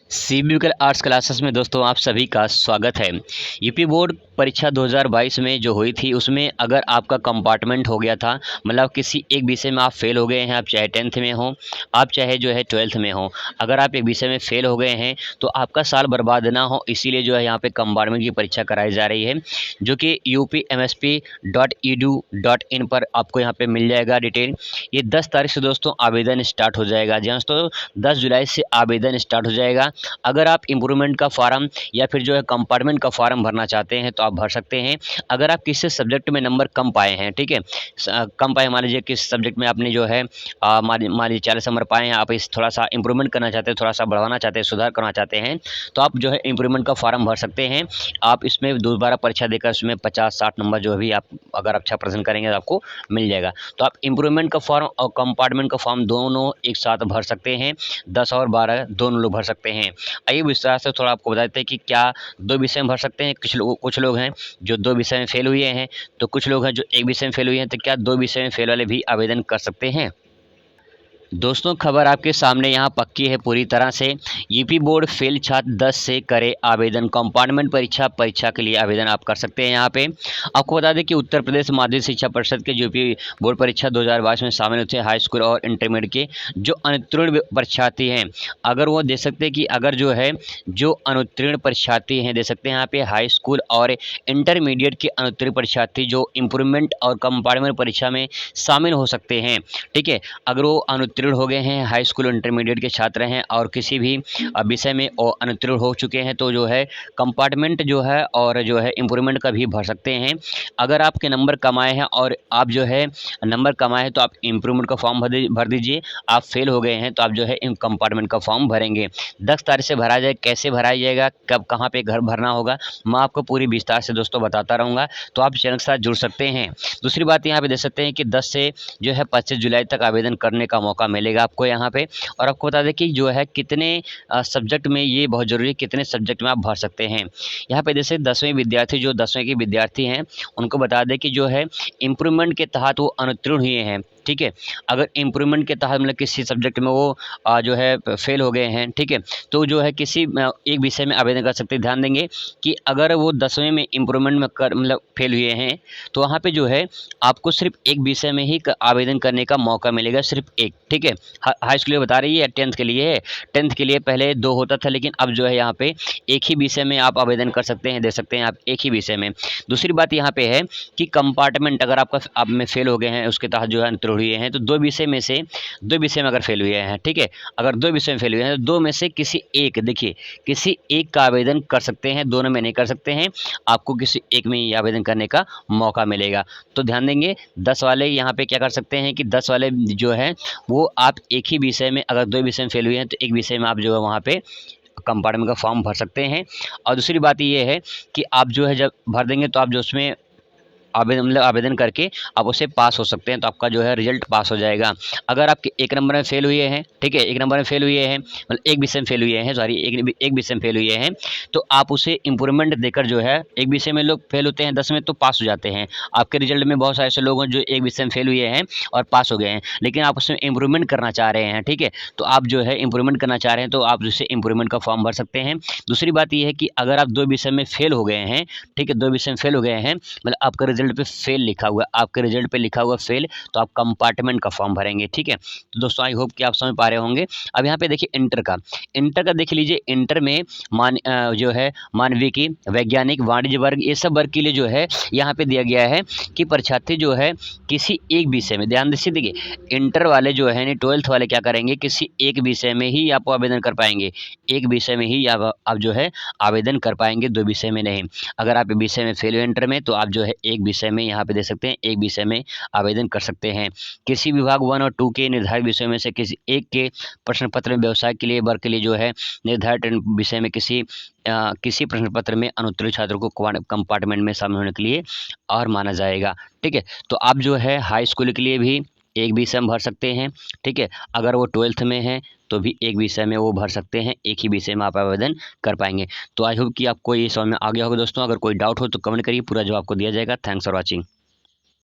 सिविकल arts classes में दोस्तों आप सभी का स्वागत है। यूपी बोर्ड परीक्षा 2022 में जो हुई थी उसमें अगर आपका कंपार्टमेंट हो गया था, मतलब किसी एक विषय में आप फेल हो गए हैं, आप चाहे 10th में हो, आप चाहे जो है 12th में हो, अगर आप एक विषय में फेल हो गए हैं तो आपका साल बर्बाद ना हो, इसीलिए जो है यहाँ पे कंपार्टमेंट की परीक्षा कराई जा रही है, जो कि upmsp.edu.in पर आपको यहाँ पे मिल जाएगा डिटेल। ये 10 तारीख से दोस्तों आवेदन स्टार्ट हो जाएगा। जी हाँ दोस्तों, 10 जुलाई से आवेदन स्टार्ट हो जाएगा। अगर आप इम्प्रूवमेंट का फॉर्म या फिर जो है कंपार्टमेंट का फॉर्म भरना चाहते हैं तो आप भर सकते हैं। अगर आप किसी सब्जेक्ट में नंबर कम पाए हैं, ठीक है, कम पाए, मान लीजिए किस सब्जेक्ट में आपने जो है मान लीजिए 40 नंबर पाए हैं, आप इस थोड़ा सा इंप्रूवमेंट करना चाहते हैं, थोड़ा सा बढ़ाना चाहते हैं, सुधार करना चाहते हैं, तो आप जो है इम्प्रूवमेंट का फॉर्म भर सकते हैं। आप इसमें दोबारा परीक्षा देकर उसमें 50-60 नंबर जो भी आप अगर अच्छा प्रेजेंट करेंगे तो आपको मिल जाएगा। तो आप इम्प्रूवमेंट का फॉर्म और कंपार्टमेंट का फॉर्म दोनों एक साथ भर सकते हैं। 10 और 12 दोनों लोग भर सकते हैं। आइए विस्तार से थोड़ा आपको बताते हैं कि क्या 2 विषय में भर सकते हैं। कुछ लोग हैं जो 2 विषय में फेल हुए हैं, तो कुछ लोग हैं जो 1 विषय में फेल हुए हैं, तो क्या 2 विषय में फेल वाले भी आवेदन कर सकते हैं। दोस्तों खबर आपके सामने यहाँ पक्की है पूरी तरह से। यूपी बोर्ड फेल छात्र 10 से करे आवेदन। कंपार्टमेंट परीक्षा के लिए आवेदन आप कर सकते हैं। यहाँ पे आपको बता दें कि उत्तर प्रदेश माध्यमिक शिक्षा परिषद के यूपी बोर्ड परीक्षा 2022 में शामिल होते हैं हाई स्कूल और इंटरमीडिएट के जो अनुत्तीर्ण परीक्षार्थी हैं, अगर वो दे सकते हैं कि अगर जो है जो अनुत्तीर्ण परीक्षार्थी हैं, दे सकते हैं यहाँ पे हाई स्कूल और इंटरमीडिएट के अनुत्तीर्ण परीक्षार्थी जो इम्प्रूवमेंट और कंपार्टमेंट परीक्षा में शामिल हो सकते हैं। ठीक है, अगर वो अनुत्तीर्ण हो गए हैं, हाई स्कूल इंटरमीडिएट के छात्र हैं और किसी भी विषय में अनुत्तीर्ण हो चुके हैं, तो जो है कंपार्टमेंट जो है और जो है इम्प्रूवमेंट का भी भर सकते हैं। अगर आपके नंबर कम आए हैं और आप जो है नंबर कम आए हैं तो आप इम्प्रूवमेंट का फॉर्म भर दीजिए। आप फेल हो गए हैं तो आप जो है कंपार्टमेंट का फॉर्म भरेंगे। 10 तारीख से भरा जाए, कैसे भराया जाएगा, कब कहाँ पे घर भरना होगा, मैं आपको पूरी विस्तार से दोस्तों बताता रहूँगा, तो आप चैनल के साथ जुड़ सकते हैं। दूसरी बात यहाँ पे देख सकते हैं कि 10 से जो है 25 जुलाई तक आवेदन करने का मौका मिलेगा आपको यहाँ पे। और आपको बता दें कि जो है कितने सब्जेक्ट में, ये बहुत ज़रूरी है, कितने सब्जेक्ट में आप भर सकते हैं। यहाँ पे जैसे 10वीं विद्यार्थी, जो 10वीं के विद्यार्थी हैं, उनको बता दें कि जो है इम्प्रूवमेंट के तहत वो अनुत्तीर्ण हुए हैं। ठीक है, अगर इम्प्रूवमेंट के तहत मतलब किसी सब्जेक्ट में वो जो है फेल हो गए हैं, ठीक है, तो जो है किसी एक विषय में आवेदन कर सकते हैं। ध्यान देंगे कि अगर वो 10वीं में इम्प्रूवमेंट में मतलब फेल हुए हैं, तो वहाँ पे जो है आपको सिर्फ एक विषय में ही आवेदन करने का मौका मिलेगा, सिर्फ एक। ठीक है, हाई स्कूल में बता रही है, 10th के लिए है। 10th के लिए पहले 2 होता था, लेकिन अब जो है यहाँ पे एक ही विषय में आप आवेदन कर सकते हैं, दे सकते हैं आप एक ही विषय में। दूसरी बात यहाँ पे है कि कंपार्टमेंट अगर आप में फेल हो गए हैं, उसके तहत जो है अंतर हुए हैं, तो 2 विषय में से 2 विषय में अगर फेल हुए हैं, ठीक है, अगर 2 विषय में फेल हुए हैं तो 2 में से किसी एक, देखिए किसी एक का आवेदन कर सकते हैं, दोनों में नहीं कर सकते हैं। आपको किसी एक में ही आवेदन करने का मौका मिलेगा। तो ध्यान देंगे 10 वाले यहाँ पे क्या कर सकते हैं कि 10 वाले जो है वो आप एक ही विषय में, अगर 2 विषय में फेल हुए हैं तो एक विषय में आप जो है वहाँ पे कंपार्टमेंट का फॉर्म भर सकते हैं। और दूसरी बात ये है कि आप जो है जब भर देंगे तो आप जो उसमें आवेदन करके आप उससे पास हो सकते हैं, तो आपका जो है रिजल्ट पास हो जाएगा। अगर आपके 1 नंबर में फेल हुए हैं, ठीक है, 1 नंबर में फेल हुए हैं, मतलब एक विषय में फेल हुए हैं, सॉरी एक विषय में फेल हुए हैं, तो आप उसे इम्प्रूवमेंट देकर जो है, एक विषय में लोग फेल होते हैं 10 में तो पास हो जाते हैं। आपके रिजल्ट में बहुत सारे ऐसे लोग हैं जो एक विषय में फेल हुए हैं और पास हो गए हैं, लेकिन आप उसमें इम्प्रूवमेंट करना चाह रहे हैं, ठीक है, तो आप जो है इम्प्रूवमेंट करना चाह रहे हैं तो आप उससे इम्प्रूवमेंट का फॉर्म भर सकते हैं। दूसरी बात ये है कि अगर आप 2 विषय में फेल हो गए हैं, ठीक है, 2 विषय में फेल हो गए हैं, मतलब आपका रिजल्ट पे फेल लिखा हुआ, आपके रिजल्ट पे लिखा हुआ फेल, तो आप कंपार्टमेंट का फॉर्म भरेंगे। ठीक है, तो दोस्तों आई होप कि आप समझ पा रहे होंगे। अब यहाँ पे देखिए इंटर का देख लीजिए। इंटर में जो है मानविकी, वैज्ञानिक, वाणिज्य वर्ग, ये सब वर्ग के लिए जो है यहाँ पे दिया गया है कि परीक्षार्थी जो है किसी एक विषय में, ध्यान दीजिए, देखिए इंटर वाले जो है 12th वाले क्या करेंगे, किसी एक विषय में ही आप आवेदन कर पाएंगे, एक विषय में ही आप जो है आवेदन कर पाएंगे, 2 विषय में नहीं। अगर आप एक विषय में फेल हुए इंटर में, तो आप जो है एक विषय में यहाँ पे दे सकते हैं, एक विषय में आवेदन कर सकते हैं। किसी विभाग 1 और 2 के निर्धारित विषय में से किसी एक के प्रश्न पत्र में व्यवसाय के लिए वर्ग के लिए जो है निर्धारित विषय में किसी प्रश्न पत्र में अनुत्तीर्ण छात्रों को कंपार्टमेंट में शामिल होने के लिए और माना जाएगा। ठीक है, तो आप जो है हाई स्कूल के लिए भी एक विषय में भर सकते हैं। ठीक है, अगर वो 12th में है तो भी एक विषय में वो भर सकते हैं, एक ही विषय में आप आवेदन कर पाएंगे। तो आई होप कि आपको ये समझ में आ गया होगा दोस्तों। अगर कोई डाउट हो तो कमेंट करिए, पूरा जवाब आपको दिया जाएगा। Thanks for watching.